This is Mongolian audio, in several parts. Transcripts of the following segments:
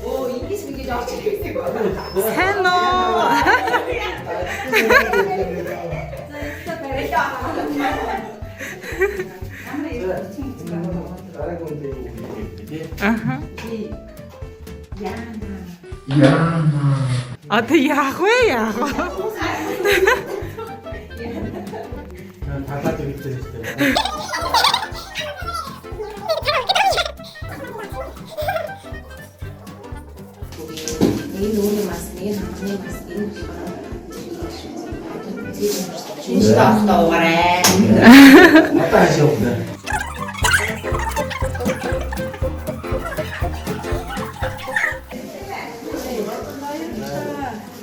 Оо, ингэж ингэж орж ирэх юм. Сайн уу? Аха. Яна. А ты яах вэ? Яах вэ? Талаад өгдөө шүү. Энэ үүний мас, энэ хамны мас, энэ шинж таахтаа угаарай. Одоо хаашаа өгдөө.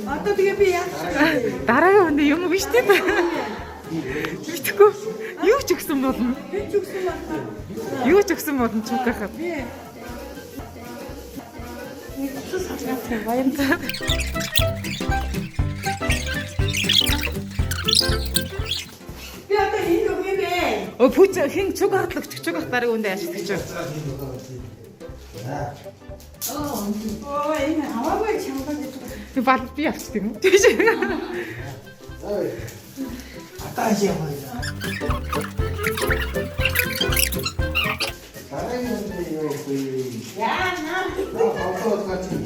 Одоо тэгээ би яах вэ? Дараагийн өндөө юм уу шүү дээ. Мэдхгүй. Юу ч өгсөн болно. Хэн ч өгсөн байна. Юу ч өгсөн болно ч үгүйхээ. Баярлалаа. Би одоо энэ үг юм бэ? Өө пүүч хин чуг хатлагч чуг хат дараагийн өндөө ашиглагч. Оо энэ аваагүй чамгаа гэж. Би бал би авчих тийм үү? Одоо хаашаа яваа. Дараагийн нь юу вэ? Яна. Аваад гацх юм.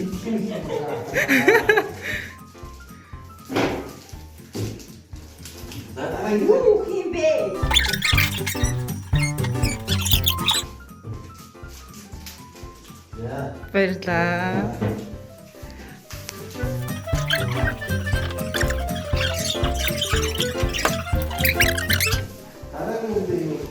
Дараагийн Юу юм бэ? яа. Баярлалаа. Дараагийн нь юу вэ?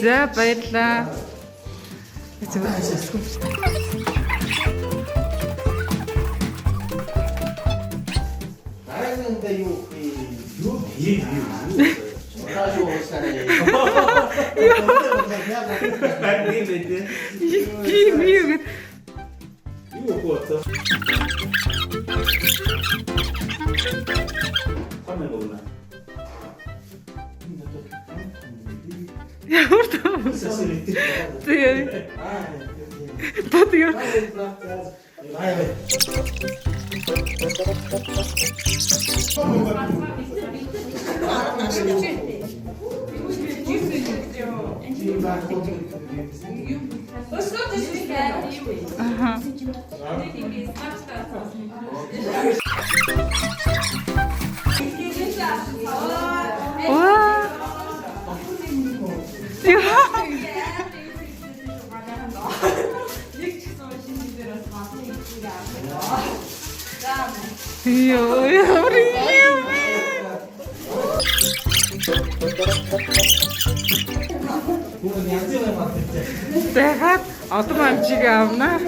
За баярлалаа. Дараагийн нь юу вэ? Юу Таашгүй уусаарай. Юу Юу хөөцөө? Хамаа гоо. ямар таа. Тэгээ. Тат юу. Аха. Дахиад одон амжиг авна.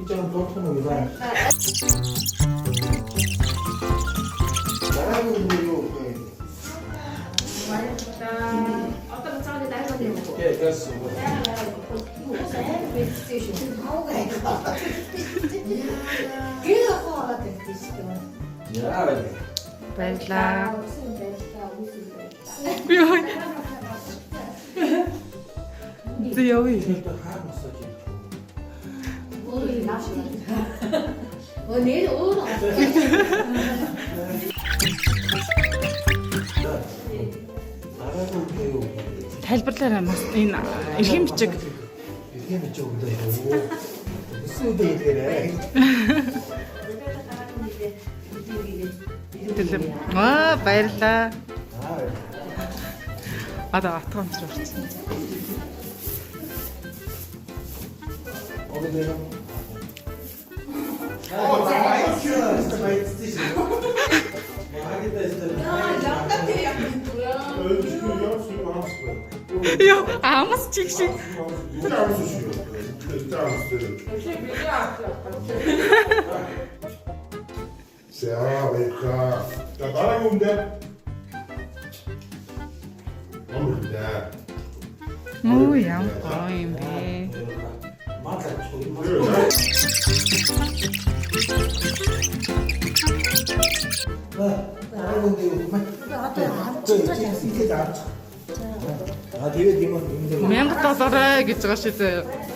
이점 보통은 이봐. 나라는 뭐 어떤 차원에 나이가 되는 거. 예, 됐어. 야, Баярлалаа. Тэ явъя. 이것도 하면서 내일 오늘 나라는 배우. Тайлбарлаарай мас энэ эрхэм бичиг. 이게 이쪽으로 해요. 무슨 데이트래? Тэлэм. Аа баярлалаа. 아, Одоо атгамж орсон. 어느 데는 많이 키워, 진짜 많이 쓰지. 뭐 하겠다 했을 Йоо, амс чиг шиг. 자, 그러니까 자 따라오면 돼. 너무 좋다. 무양 거인배. 맞아, 저기 Мен татараа гэж байгаа шүү дээ.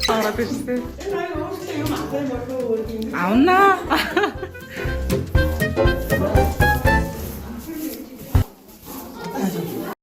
Араа биш. Аунаа.